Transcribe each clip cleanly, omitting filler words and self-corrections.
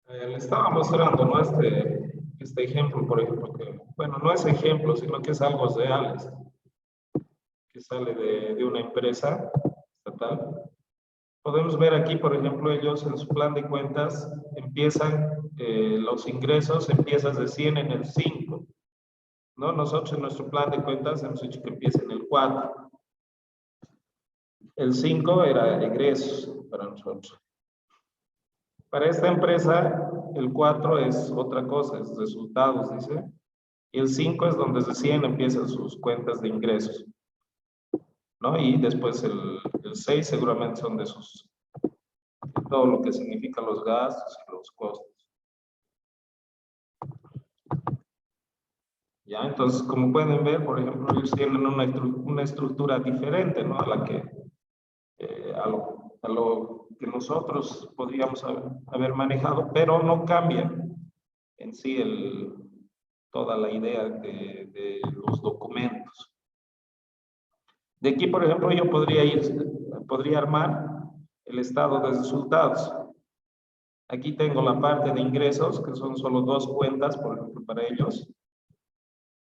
Le estaba mostrando, ¿no? Este ejemplo, por ejemplo, que, bueno, no es ejemplo, sino que es algo real, que sale de una empresa estatal. Podemos ver aquí, por ejemplo, ellos en su plan de cuentas empiezan, los ingresos empiezan de 100 en el 5, ¿no? Nosotros en nuestro plan de cuentas hemos dicho que empieza en el 4. El 5 era egresos para nosotros. Para esta empresa, el 4 es otra cosa, es resultados, dice. Y el 5 es donde recién empiezan sus cuentas de ingresos, ¿no? Y después el 6 seguramente son de todo lo que significa los gastos y los costos. Ya, entonces, como pueden ver, por ejemplo, ellos tienen una estructura diferente, ¿no? A lo que nosotros podríamos haber manejado, pero no cambia en sí toda la idea de los documentos. De aquí, por ejemplo, yo podría armar el estado de resultados. Aquí tengo la parte de ingresos, que son solo 2 cuentas, por ejemplo, para ellos.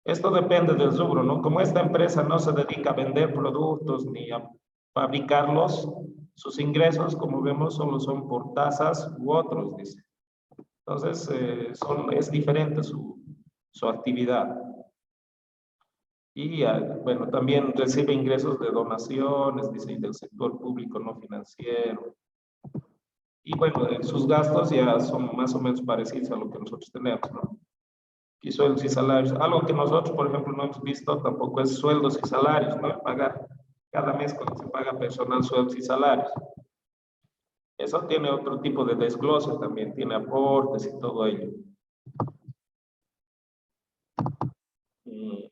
Esto depende del rubro, ¿no? Como esta empresa no se dedica a vender productos ni a fabricarlos, sus ingresos, como vemos, solo son por tasas u otros, dice. Entonces, es diferente su actividad. Y, bueno, también recibe ingresos de donaciones, dice, del sector público no financiero. Y, bueno, sus gastos ya son más o menos parecidos a lo que nosotros tenemos, ¿no? Y sueldos y salarios. Algo que nosotros, por ejemplo, no hemos visto tampoco es sueldos y salarios, ¿no? Pagar cada mes cuando se paga personal sueldos y salarios. Eso tiene otro tipo de desglose también, tiene aportes y todo ello. Y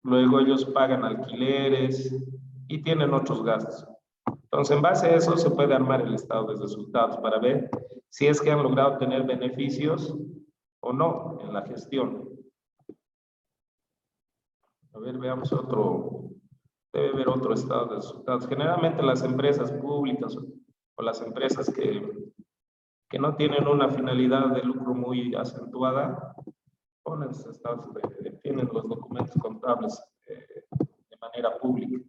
luego ellos pagan alquileres y tienen otros gastos. Entonces, en base a eso se puede armar el estado de resultados para ver si es que han logrado tener beneficios o no en la gestión. A ver, veamos otro. Debe haber otro estado de resultados. Generalmente las empresas públicas o las empresas que no tienen una finalidad de lucro muy acentuada, ponen estados tienen los documentos contables de manera pública.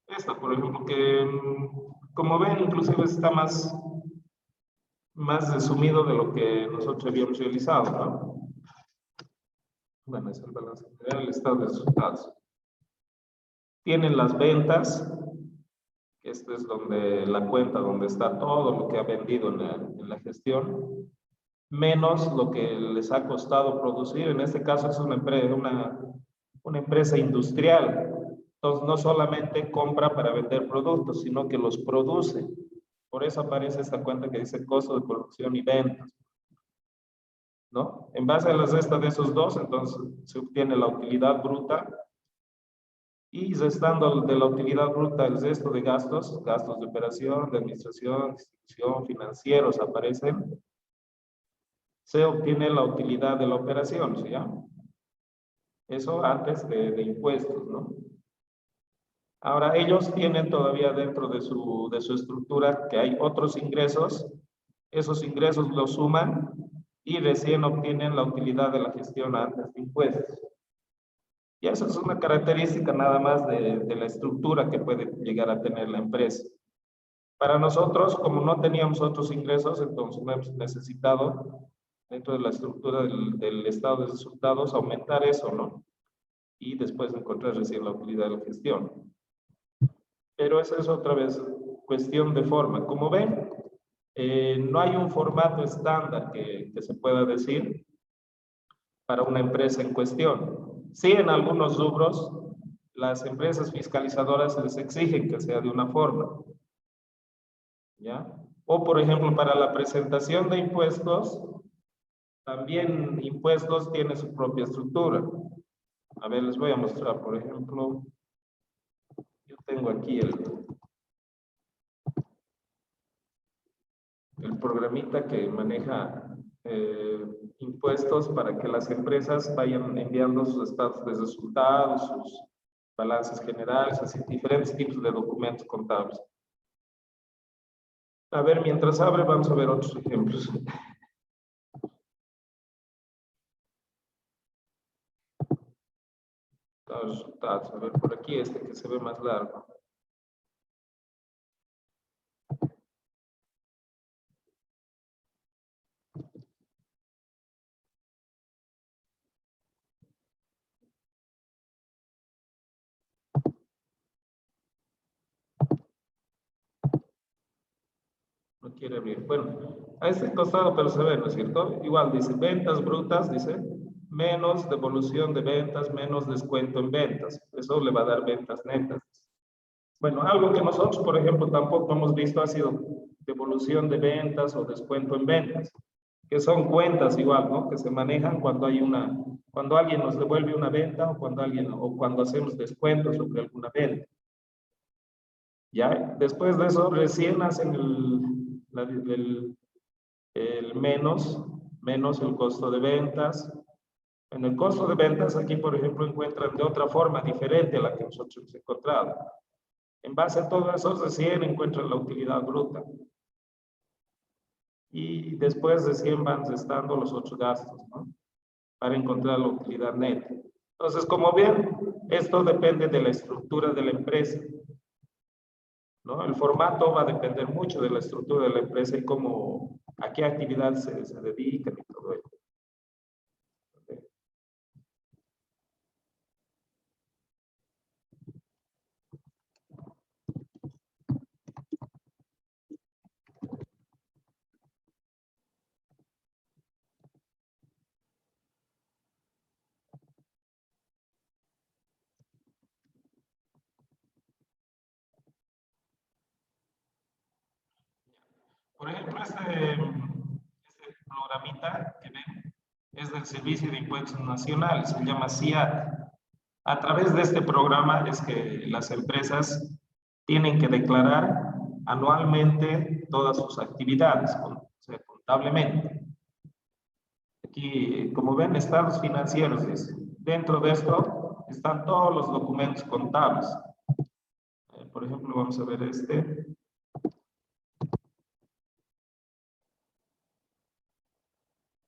Esta, por ejemplo, que como ven, inclusive está más resumido de lo que nosotros habíamos realizado, ¿no? Bueno, es el balance general, el estado de resultados. Tienen las ventas, que esto es donde la cuenta, donde está todo lo que ha vendido en la gestión, menos lo que les ha costado producir. En este caso es una empresa industrial. Entonces, no solamente compra para vender productos, sino que los produce. Por eso aparece esta cuenta que dice costo de producción y ventas, ¿no? En base a la resta de esos dos, entonces se obtiene la utilidad bruta y restando de la utilidad bruta el resto de gastos, gastos de operación, de administración, distribución, financieros aparecen, se obtiene la utilidad de la operación, ¿sí? Eso antes de impuestos, ¿no? Ahora, ellos tienen todavía dentro de su estructura que hay otros ingresos, esos ingresos los suman y recién obtienen la utilidad de la gestión antes de impuestos. Y eso es una característica nada más de la estructura que puede llegar a tener la empresa. Para nosotros, como no teníamos otros ingresos, entonces no hemos necesitado, dentro de la estructura del estado de resultados, aumentar eso, ¿no? Y después encontrar recién la utilidad de la gestión. Pero esa es otra vez cuestión de forma. Como ven, no hay un formato estándar que se pueda decir para una empresa en cuestión. Sí, en algunos rubros, las empresas fiscalizadoras les exigen que sea de una forma, ¿ya? O, por ejemplo, para la presentación de impuestos, También impuestos tiene su propia estructura. A ver, les voy a mostrar, por ejemplo, yo tengo aquí el programita que maneja impuestos para que las empresas vayan enviando sus estados de resultados, sus balances generales, así diferentes tipos de documentos contables. A ver, mientras abre, vamos a ver otros ejemplos. Los resultados, a ver, por aquí este que se ve más largo. No quiere abrir. Bueno, a este costado, pero se ve, ¿no es cierto? Igual dice ventas brutas, dice menos devolución de ventas, menos descuento en ventas. Eso le va a dar ventas netas. Bueno, algo que nosotros, por ejemplo, tampoco hemos visto ha sido devolución de ventas o descuento en ventas, que son cuentas igual, ¿no? Que se manejan cuando hay cuando alguien nos devuelve una venta o cuando hacemos descuentos sobre alguna venta. Ya, después de eso recién hacen el menos el costo de ventas. En el costo de ventas aquí, por ejemplo, encuentran de otra forma diferente a la que nosotros hemos encontrado. En base a todo eso, recién encuentran la utilidad bruta. Y después recién van restando los otros gastos, ¿no? Para encontrar la utilidad neta. Entonces, como ven, esto depende de la estructura de la empresa, ¿no? El formato va a depender mucho de la estructura de la empresa y a qué actividad se dedican y todo ello. Por ejemplo, este programita que ven es del Servicio de Impuestos Nacionales, se llama SIAT. A través de este programa es que las empresas tienen que declarar anualmente todas sus actividades, contablemente. Aquí, como ven, estados financieros, dice. Dentro de esto están todos los documentos contables. Por ejemplo, vamos a ver este.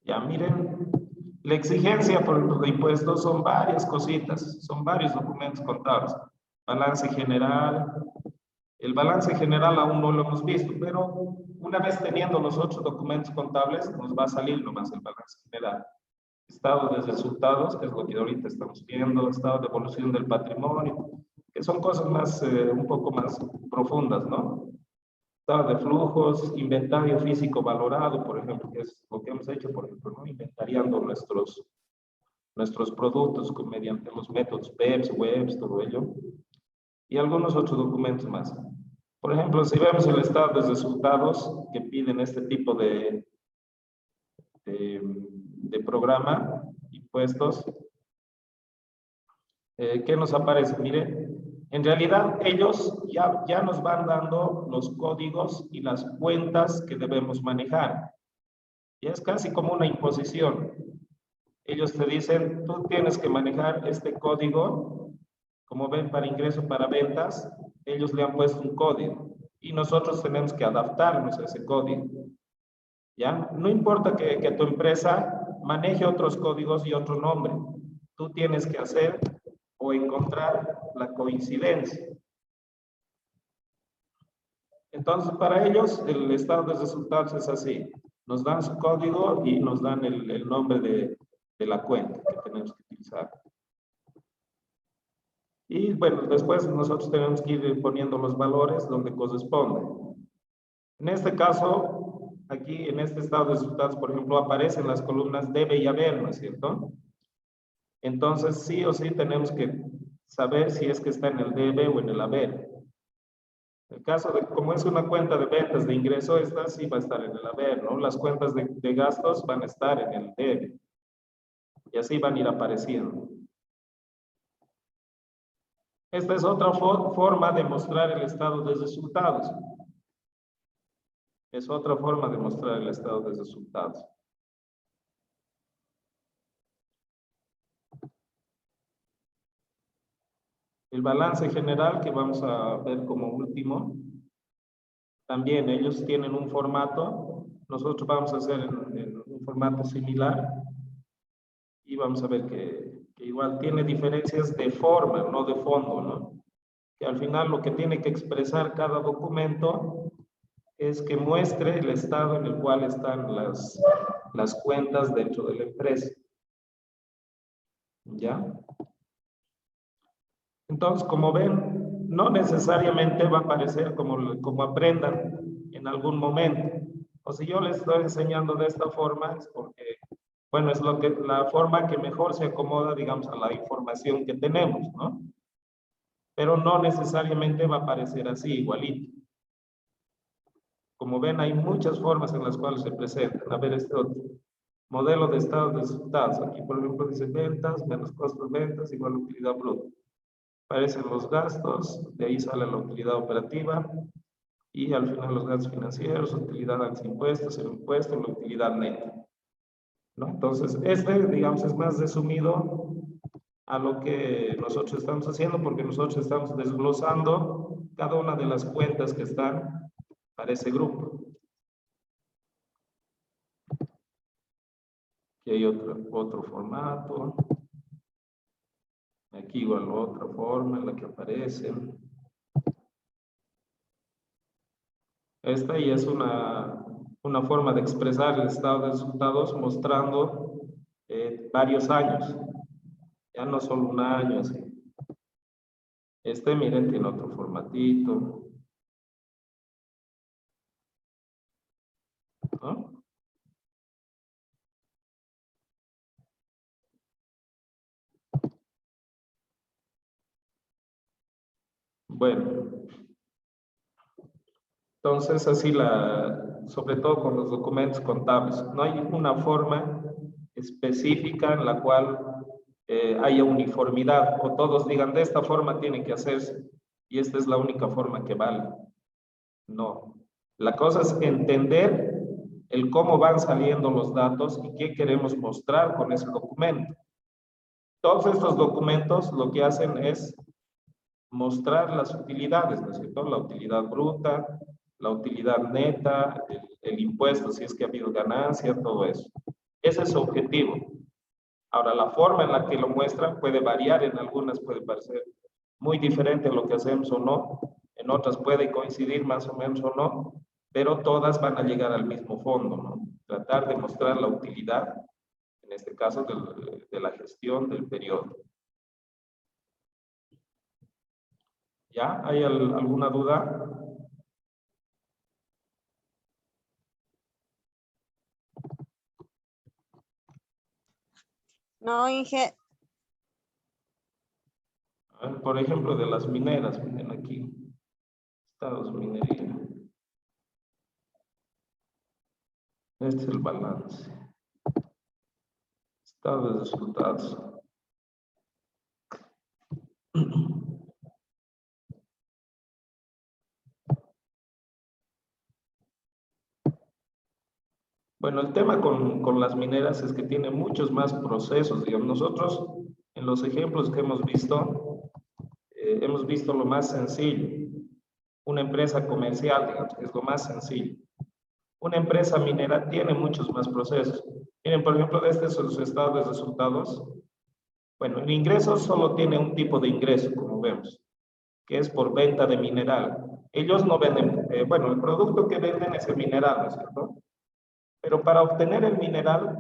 Ya miren, la exigencia por los impuestos son varias cositas, son varios documentos contables. Balance general, el balance general aún no lo hemos visto, pero una vez teniendo los otros documentos contables, nos va a salir nomás el balance general. Estado de resultados, que es lo que ahorita estamos viendo, estado de evolución del patrimonio, que son cosas más, un poco más profundas, ¿no? Estado de flujos, inventario físico valorado, por ejemplo, que es lo que hemos hecho, por ejemplo, ¿no? Inventariando nuestros productos mediante los métodos PEPS, WEBs, todo ello, y algunos otros documentos más. Por ejemplo, si vemos el estado de resultados que piden este tipo de programa, impuestos, ¿qué nos aparece? Mire, en realidad ellos ya nos van dando los códigos y las cuentas que debemos manejar. Y es casi como una imposición. Ellos te dicen, tú tienes que manejar este código, como ven, para ingreso, para ventas, ellos le han puesto un código y nosotros tenemos que adaptarnos a ese código. ¿Ya? No importa que tu empresa maneje otros códigos y otro nombre, tú tienes que hacer o encontrar la coincidencia. Entonces, para ellos, el estado de resultados es así. Nos dan su código y nos dan el nombre de la cuenta que tenemos que utilizar. Y bueno, después nosotros tenemos que ir poniendo los valores donde corresponde. En este caso, aquí en este estado de resultados, por ejemplo, aparecen las columnas debe y haber, ¿no es cierto? Entonces, sí o sí tenemos que saber si es que está en el debe o en el haber. El caso de, como es una cuenta de ventas de ingreso, esta sí va a estar en el haber, ¿no? Las cuentas de gastos van a estar en el debe. Y así van a ir apareciendo. Esta es otra forma de mostrar el estado de resultados. Es otra forma de mostrar el estado de resultados. El balance general que vamos a ver como último. También ellos tienen un formato. Nosotros vamos a hacer en un formato similar. Y vamos a ver que igual tiene diferencias de forma, no de fondo, ¿no? Que al final lo que tiene que expresar cada documento es que muestre el estado en el cual están las cuentas dentro de la empresa. ¿Ya? Entonces, como ven, no necesariamente va a aparecer como aprendan en algún momento. O si yo les estoy enseñando de esta forma, es porque, bueno, es la forma que mejor se acomoda, digamos, a la información que tenemos, ¿no? Pero no necesariamente va a aparecer así, igualito. Como ven, hay muchas formas en las cuales se presentan. A ver, este otro. Modelo de estado de resultados. Aquí, por ejemplo, dice ventas menos costos de ventas igual utilidad bruta. Aparecen los gastos, de ahí sale la utilidad operativa y al final los gastos financieros, utilidad antes impuestos, el impuesto, la utilidad neta. ¿No? Entonces, digamos, es más resumido a lo que nosotros estamos haciendo porque nosotros estamos desglosando cada una de las cuentas que están para ese grupo. Aquí hay otro formato. Aquí igual otra forma en la que aparecen. Esta ya es una forma de expresar el estado de resultados mostrando varios años. Ya no solo un año así. Miren, tiene otro formatito. ¿No? Bueno. Entonces, así sobre todo con los documentos contables, no hay una forma específica en la cual haya uniformidad o todos digan de esta forma tiene que hacerse y esta es la única forma que vale. No. La cosa es entender el cómo van saliendo los datos y qué queremos mostrar con ese documento. Todos estos documentos lo que hacen es mostrar las utilidades, ¿no es cierto? La utilidad bruta, la utilidad neta, el impuesto, si es que ha habido ganancia, todo eso. Ese es su objetivo. Ahora, la forma en la que lo muestran puede variar, en algunas puede parecer muy diferente a lo que hacemos o no, en otras puede coincidir más o menos o no, pero todas van a llegar al mismo fondo, ¿no? Tratar de mostrar la utilidad, en este caso de la gestión del periodo. ¿Ya? ¿Hay alguna duda? No, Inge. Por ejemplo, de las mineras, miren aquí, estados minería. Este es el balance. Estado de resultados. Bueno, el tema con las mineras es que tiene muchos más procesos. Digamos, nosotros en los ejemplos que hemos visto lo más sencillo. Una empresa comercial, digamos, es lo más sencillo. Una empresa minera tiene muchos más procesos. Miren, por ejemplo, son los estados de resultados. Bueno, el ingreso solo tiene un tipo de ingreso, como vemos, que es por venta de mineral. Ellos no venden, bueno, el producto que venden es el mineral, ¿no es cierto? Pero para obtener el mineral,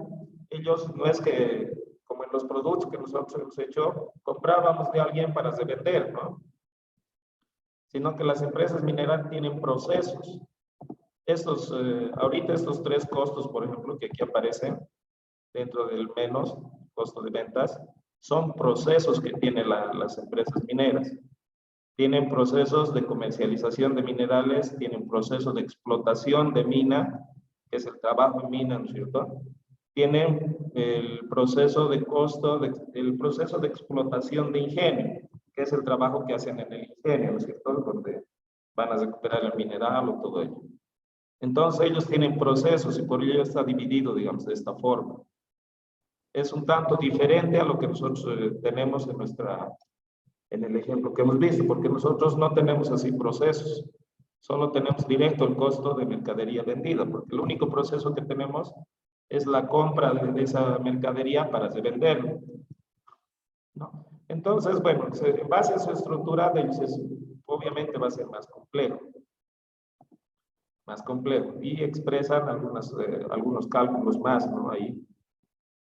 ellos no es que, como en los productos que nosotros hemos hecho, comprábamos de alguien para revender, ¿no? Sino que las empresas mineras tienen procesos. Ahorita estos tres costos, por ejemplo, que aquí aparecen dentro del menos costo de ventas, son procesos que tienen las empresas mineras. tienen procesos de comercialización de minerales, tienen procesos de explotación de mina, que es el trabajo en mina, ¿no es cierto? Tienen el proceso de costo, el proceso de explotación de ingenio, que es el trabajo que hacen en el ingenio, ¿no es cierto? Donde van a recuperar el mineral o todo ello. Entonces ellos tienen procesos y por ello está dividido, digamos, de esta forma. Es un tanto diferente a lo que nosotros tenemos en el ejemplo que hemos visto, porque nosotros no tenemos así procesos, solo tenemos directo el costo de mercadería vendida, porque el único proceso que tenemos es la compra de esa mercadería para venderla, ¿no? Entonces, bueno, en base a su estructura, obviamente va a ser más complejo, y expresan algunos cálculos más, ¿no? Ahí,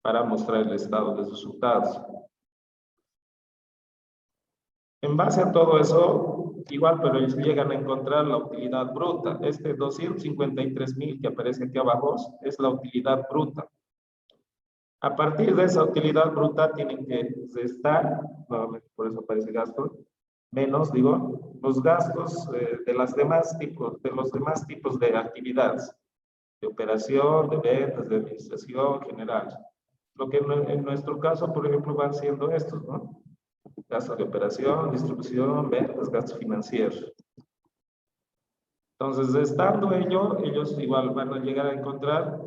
para mostrar el estado de resultados. En base a todo eso, igual, pero ellos llegan a encontrar la utilidad bruta. Este 253.000 que aparece aquí abajo es la utilidad bruta. A partir de esa utilidad bruta tienen que restar, nuevamente por eso aparece gasto, menos, digo, los gastos de los demás tipos de actividades, de operación, de ventas, de administración general. Lo que en nuestro caso, por ejemplo, van siendo estos, ¿no? Gastos de operación, distribución, ventas, gastos financieros. Entonces, estando ellos igual van a llegar a encontrar,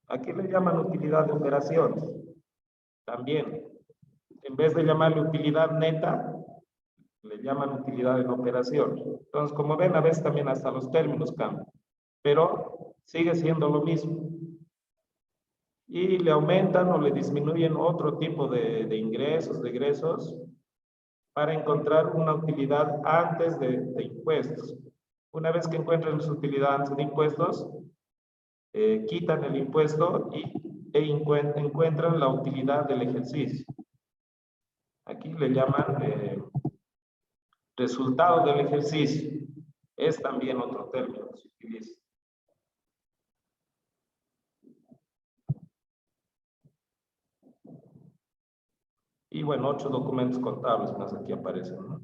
aquí le llaman utilidad de operaciones. También, en vez de llamarle utilidad neta, le llaman utilidad en operación. Entonces, como ven, a veces también hasta los términos cambian, pero sigue siendo lo mismo. Y le aumentan o le disminuyen otro tipo de ingresos, de egresos, para encontrar una utilidad antes de impuestos. Una vez que encuentren su utilidad antes de impuestos, quitan el impuesto encuentran la utilidad del ejercicio. Aquí le llaman resultado del ejercicio. Es también otro término que se utiliza. Y bueno, 8 documentos contables más aquí aparecen, ¿no?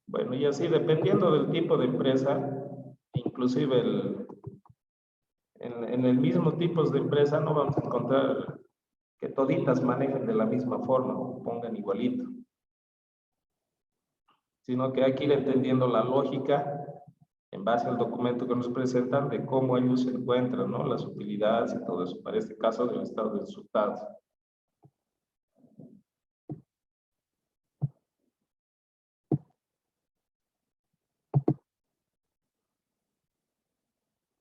Bueno, y así dependiendo del tipo de empresa, inclusive en el mismo tipo de empresa no vamos a encontrar que toditas manejen de la misma forma o pongan igualito, sino que hay que ir entendiendo la lógica en base al documento que nos presentan de cómo ellos se encuentran, ¿no? Las utilidades y todo eso, para este caso del estado de resultados.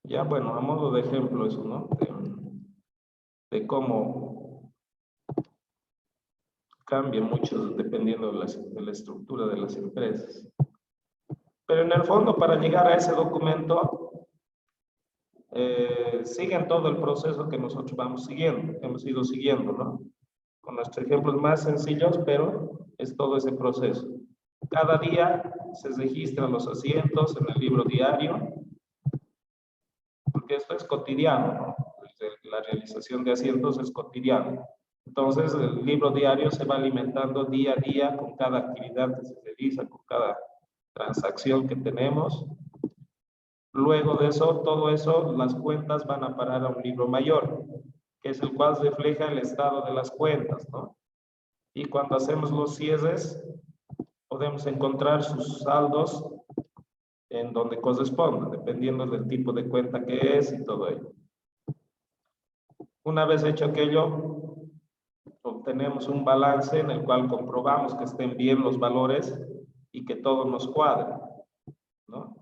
Ya, bueno, a modo de ejemplo eso, ¿no? De cómo cambia mucho dependiendo de la estructura de las empresas. Pero en el fondo, para llegar a ese documento, siguen todo el proceso que nosotros hemos ido siguiendo, ¿no? Con nuestros ejemplos más sencillos, pero es todo ese proceso. Cada día se registran los asientos en el libro diario, porque esto es cotidiano, ¿no? La realización de asientos es cotidiano. Entonces, el libro diario se va alimentando día a día con cada actividad que se realiza, con cada transacción que tenemos. Luego de eso, todo eso, las cuentas van a parar a un libro mayor, que es el cual refleja el estado de las cuentas, ¿no? Y cuando hacemos los cierres, podemos encontrar sus saldos en donde corresponda, dependiendo del tipo de cuenta que es y todo ello. Una vez hecho aquello, obtenemos un balance en el cual comprobamos que estén bien los valores y que todo nos cuadre, ¿no?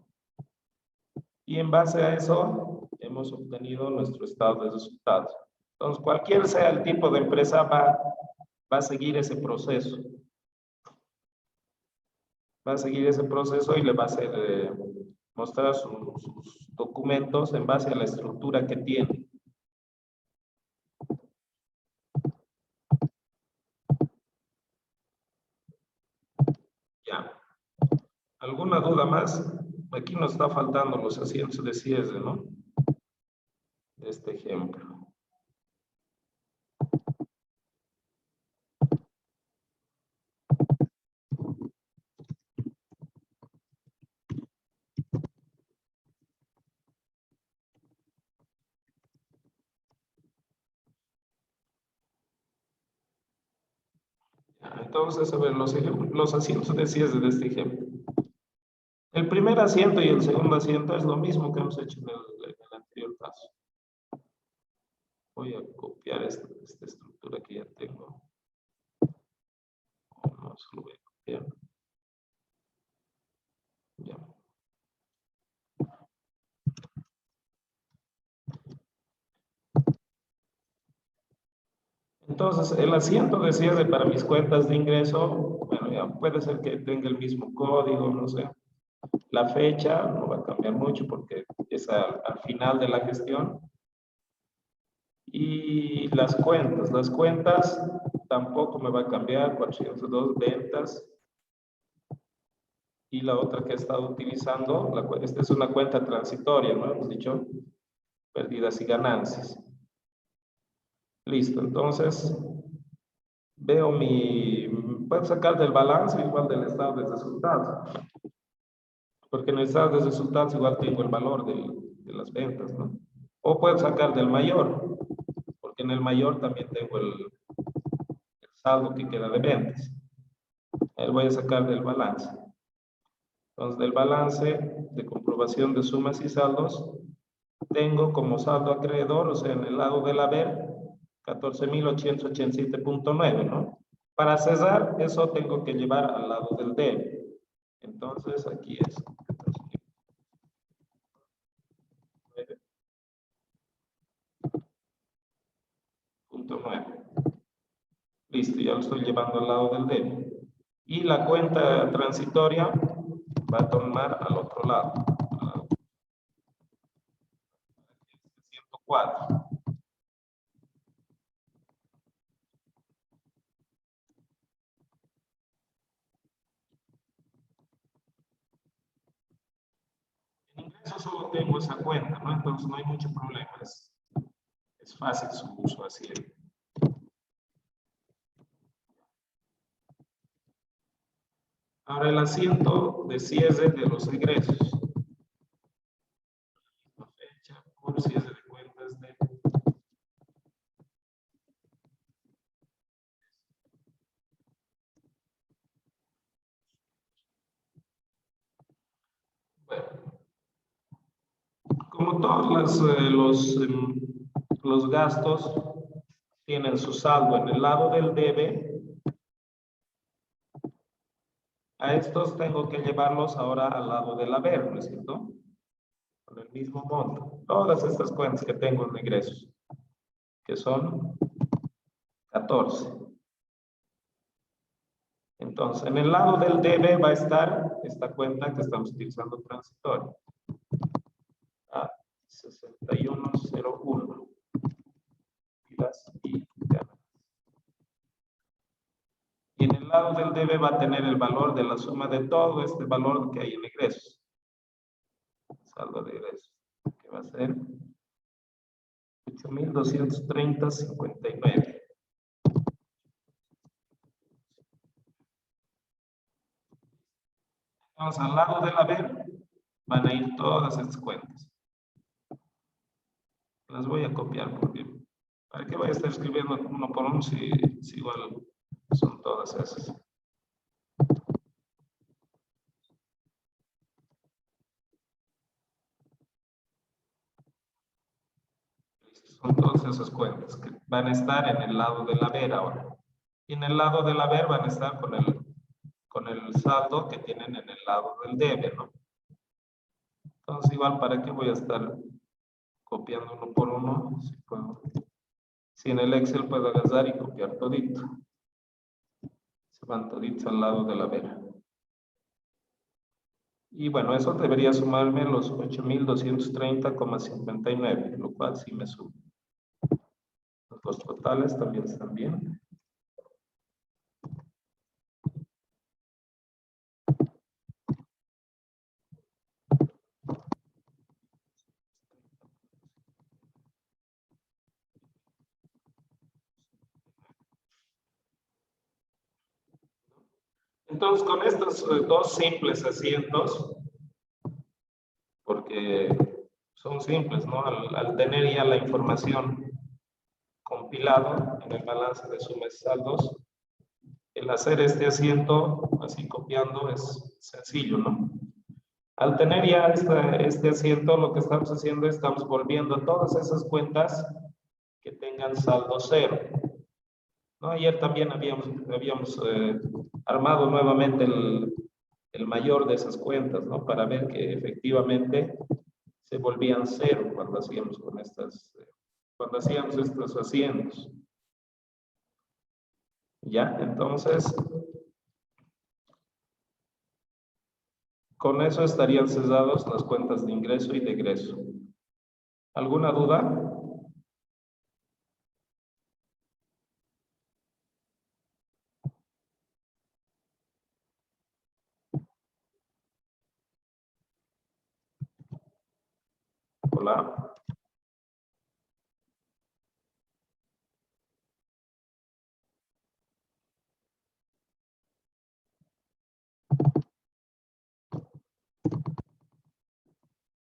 Y en base a eso, hemos obtenido nuestro estado de resultados. Entonces, cualquier sea el tipo de empresa, va a seguir ese proceso. Va a seguir ese proceso y le va a hacer mostrar sus documentos en base a la estructura que tiene. Ya. ¿Alguna duda más? Aquí nos está faltando los asientos de cierre, ¿no? De este ejemplo. Entonces, a ver, los asientos de cierre de este ejemplo. El primer asiento y el segundo asiento es lo mismo que hemos hecho en el anterior caso. Voy a copiar esta estructura que ya tengo. No, solo voy a copiar. Ya. Entonces, el asiento de cierre para mis cuentas de ingreso, bueno, ya puede ser que tenga el mismo código, no sé. La fecha no va a cambiar mucho porque es al final de la gestión. Y las cuentas tampoco me va a cambiar, 402 ventas. Y la otra que he estado utilizando, esta es una cuenta transitoria, ¿no? Hemos dicho pérdidas y ganancias. Listo, entonces veo puedo sacar del balance igual del estado de resultados. Porque en el estado de resultados igual tengo el valor de las ventas, ¿no? O puedo sacar del mayor, porque en el mayor también tengo el saldo que queda de ventas. Ahí voy a sacar del balance. Entonces, del balance de comprobación de sumas y saldos, tengo como saldo acreedor, o sea, en el lado del haber, 14.887.9, ¿no? Para cesar, eso tengo que llevar al lado del debe. Entonces, aquí es 14.9. Listo, ya lo estoy llevando al lado del debe. Y la cuenta transitoria va a tomar al otro lado. 104. En ingreso solo tengo esa cuenta, ¿no? Entonces no hay mucho problema. Es fácil su uso así. Ahora el asiento de cierre de los ingresos. La fecha por cierre de cuentas de... Bueno, como todos los gastos tienen su saldo en el lado del debe, a estos tengo que llevarlos ahora al lado del haber, ¿no es cierto? Con el mismo monto. Todas estas cuentas que tengo en ingresos, que son 14. Entonces, en el lado del debe va a estar esta cuenta que estamos utilizando transitoria. A 6101. Y en el lado del debe va a tener el valor de la suma de todo este valor que hay en ingresos. Saldo de ingresos, que va a ser 8.230.59. Entonces, al lado del haber van a ir todas estas cuentas. Las voy a copiar porque para qué voy a estar escribiendo uno por uno si igual son todas esas. Son todas esas cuentas que van a estar en el lado del haber ahora. Y en el lado del haber van a estar con el saldo que tienen en el lado del debe, ¿no? Entonces, igual, ¿para qué voy a estar copiando uno por uno? Si en el Excel puedo agarrar y copiar todito. Se van toditos al lado de la vera. Y bueno, eso debería sumarme los 8.230,59, lo cual sí me suma. Los totales también están bien. Entonces, con estos dos simples asientos, porque son simples, ¿no? Al tener ya la información compilado en el balance de sumas y saldos, el hacer este asiento, así copiando, es sencillo, ¿no? Al tener ya este asiento, lo que estamos haciendo es estamos volviendo todas esas cuentas que tengan saldo cero, ¿no? Ayer también habíamos armado nuevamente el mayor de esas cuentas, ¿no? Para ver que efectivamente se volvían cero cuando hacíamos cuando hacíamos estos asientos. Ya, entonces, con eso estarían cesados las cuentas de ingreso y de egreso. ¿Alguna duda? Hola.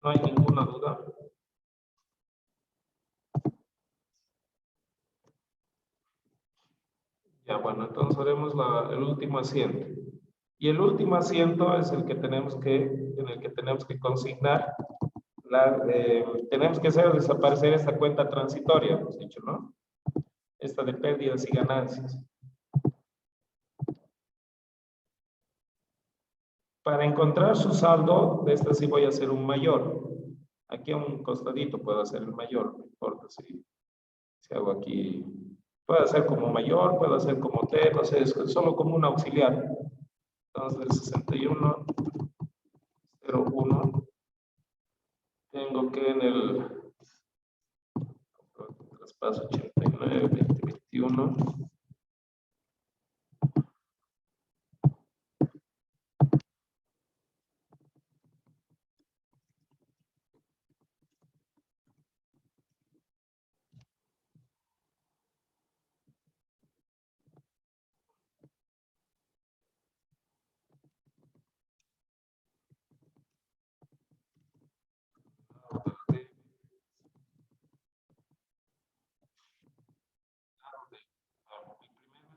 No hay ninguna duda. Ya, bueno, entonces haremos el último asiento. Y el último asiento es en el que tenemos que consignar, tenemos que hacer desaparecer esta cuenta transitoria, hemos dicho, ¿no? Esta de pérdidas y ganancias. Para encontrar su saldo, de esta sí voy a hacer un mayor. Aquí a un costadito puedo hacer el mayor, no importa si hago aquí. Puedo hacer como mayor, puedo hacer como T, no sé, es solo como un auxiliar. Entonces, 61.01, tengo que en el traspaso 89.2021.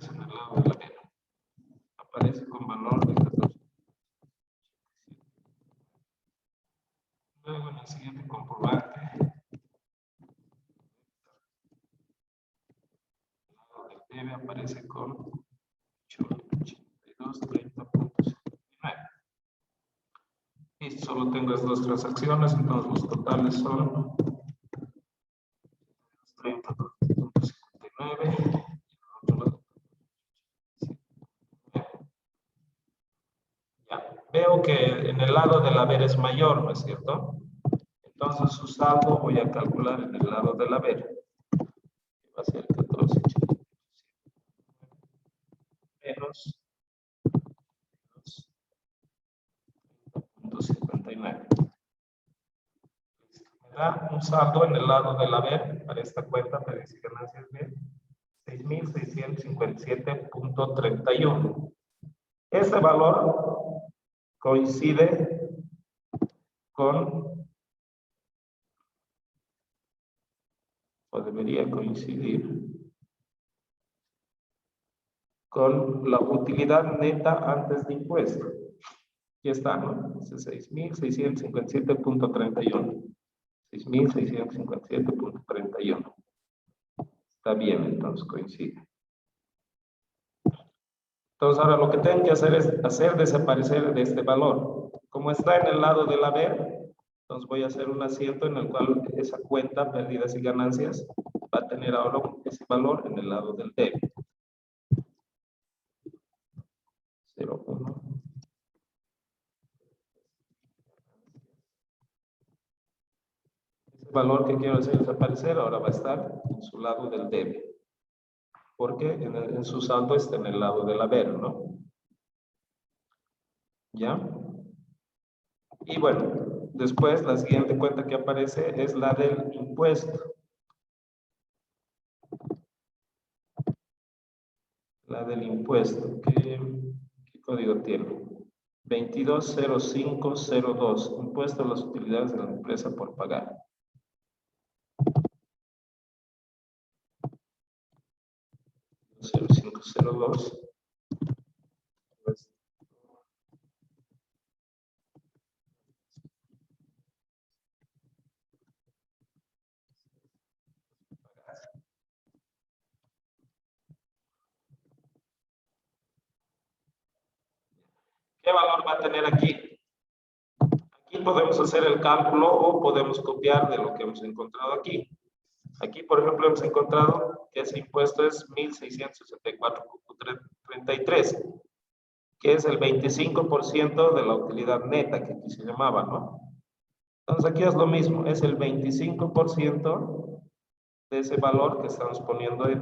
En el lado de la B aparece con valor de 14. Luego en el siguiente comprobante, el lado del debe aparece con 82.30.59. Listo, solo tengo las dos transacciones, entonces los totales son 30.59. Veo que en el lado del haber es mayor, ¿no es cierto? Entonces su saldo voy a calcular en el lado del haber. Va a ser 14 menos 0.59. Me da un saldo en el lado del haber para esta cuenta, para decir ganancias de 6.657.31. Este valor coincide con, o debería coincidir, con la utilidad neta antes de impuesto. Aquí está, ¿no? 6.657.31. 6.657.31. Está bien, entonces coincide. Entonces ahora lo que tengo que hacer es hacer desaparecer de este valor. Como está en el lado del haber, entonces voy a hacer un asiento en el cual esa cuenta, pérdidas y ganancias, va a tener ahora ese valor en el lado del débito. 0,1. Ese valor que quiero hacer desaparecer ahora va a estar en su lado del débito, porque en su saldo está en el lado del haber, ¿no? ¿Ya? Y bueno, después la siguiente cuenta que aparece es la del impuesto. La del impuesto. ¿Qué código tiene? 220502, impuesto a las utilidades de la empresa por pagar. ¿Qué valor va a tener aquí? Aquí podemos hacer el cálculo o podemos copiar de lo que hemos encontrado aquí. Aquí, por ejemplo, hemos encontrado que ese impuesto es 1.664.33, que es el 25% de la utilidad neta que aquí se llamaba, ¿no? Entonces aquí es lo mismo, es el 25% de ese valor que estamos poniendo en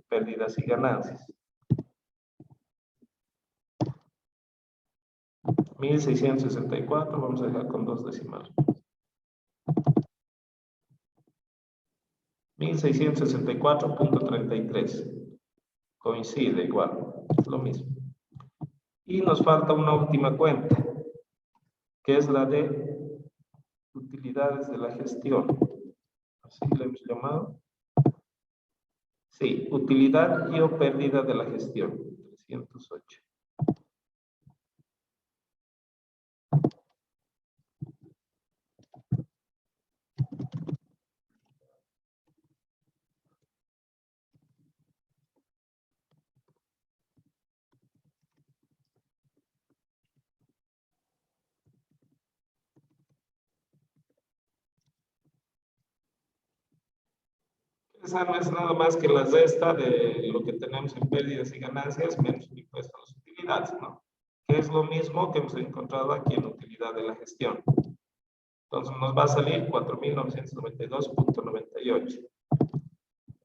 pérdidas y ganancias. 1.664, vamos a dejar con 2 decimales. 1.664.33. Coincide igual, es lo mismo. Y nos falta una última cuenta, que es la de utilidades de la gestión. Así le hemos llamado. Sí, utilidad y o pérdida de la gestión. 308. Esa no es nada más que la resta de lo que tenemos en pérdidas y ganancias menos el impuesto a las utilidades, ¿no? Que es lo mismo que hemos encontrado aquí en utilidad de la gestión. Entonces nos va a salir 4.992.98.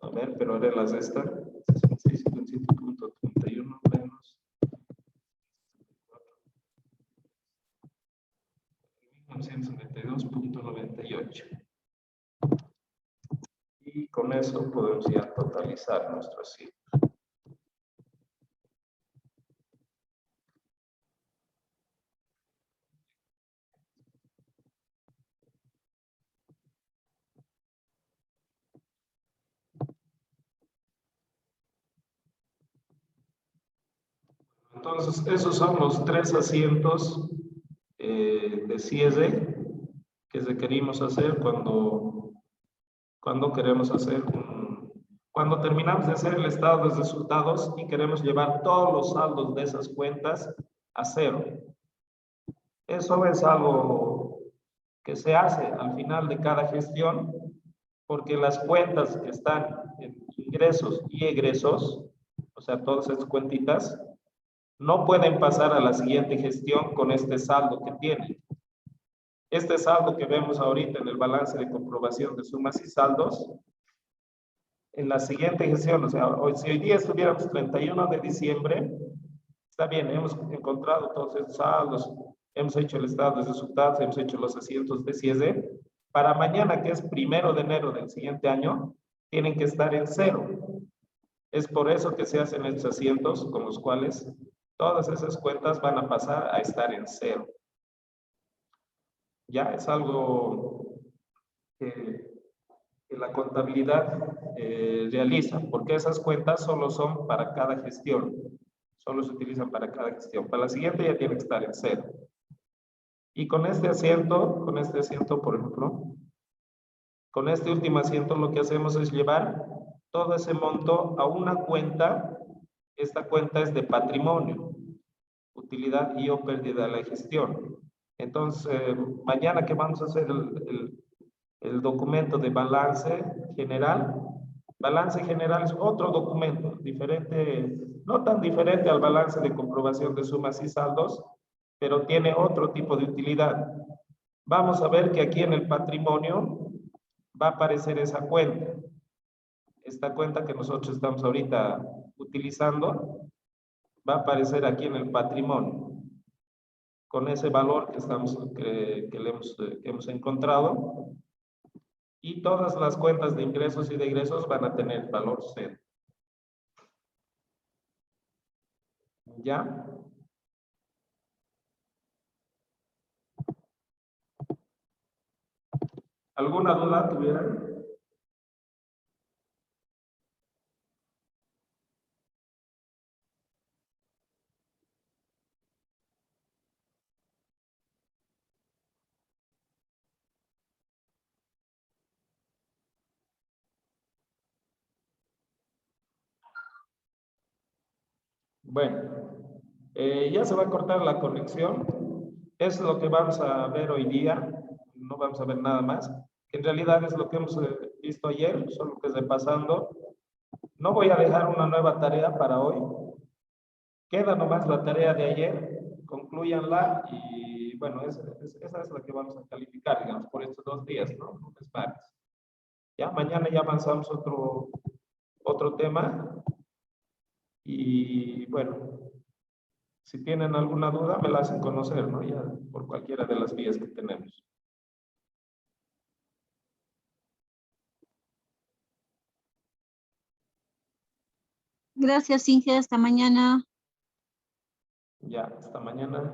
A ver, pero ahora la resta, 66.7.31 menos 4.992.98. Y con eso podemos ya totalizar nuestro cifra. Entonces, esos son los 3 asientos de cierre que requerimos hacer cuando queremos hacer cuando terminamos de hacer el estado de resultados y queremos llevar todos los saldos de esas cuentas a cero. Eso es algo que se hace al final de cada gestión, porque las cuentas que están en ingresos y egresos, o sea, todas esas cuentitas, no pueden pasar a la siguiente gestión con este saldo que tienen. Este saldo que vemos ahorita en el balance de comprobación de sumas y saldos, en la siguiente gestión, o sea, si hoy día estuviéramos 31 de diciembre, está bien, hemos encontrado todos esos saldos, hemos hecho el estado de resultados, hemos hecho los asientos de cierre. Para mañana, que es 1 de enero del siguiente año, tienen que estar en cero. Es por eso que se hacen estos asientos con los cuales todas esas cuentas van a pasar a estar en cero. Ya es algo que la contabilidad realiza, porque esas cuentas solo son para cada gestión. Solo se utilizan para cada gestión. Para la siguiente ya tiene que estar en cero. Y con este asiento, por ejemplo, con este último asiento lo que hacemos es llevar todo ese monto a una cuenta. Esta cuenta es de patrimonio, utilidad y o pérdida de la gestión. Entonces, mañana que vamos a hacer el documento de balance general es otro documento, diferente, no tan diferente al balance de comprobación de sumas y saldos, pero tiene otro tipo de utilidad. Vamos a ver que aquí en el patrimonio va a aparecer esa cuenta. Esta cuenta que nosotros estamos ahorita utilizando va a aparecer aquí en el patrimonio con ese valor que hemos encontrado, y todas las cuentas de ingresos y de egresos van a tener valor cero. ¿Ya? ¿Alguna duda tuvieran? Bueno, ya se va a cortar la conexión. Es lo que vamos a ver hoy día. No vamos a ver nada más. En realidad es lo que hemos visto ayer, solo que es repasando. No voy a dejar una nueva tarea para hoy. Queda nomás la tarea de ayer. Concluyanla y bueno, esa es la que vamos a calificar, digamos, por estos 2 días, ¿no? Lunes, martes. Ya mañana ya avanzamos otro tema y bueno, si tienen alguna duda, me la hacen conocer, ¿no? Ya por cualquiera de las vías que tenemos. Gracias, Inge. Hasta mañana. Ya, hasta mañana.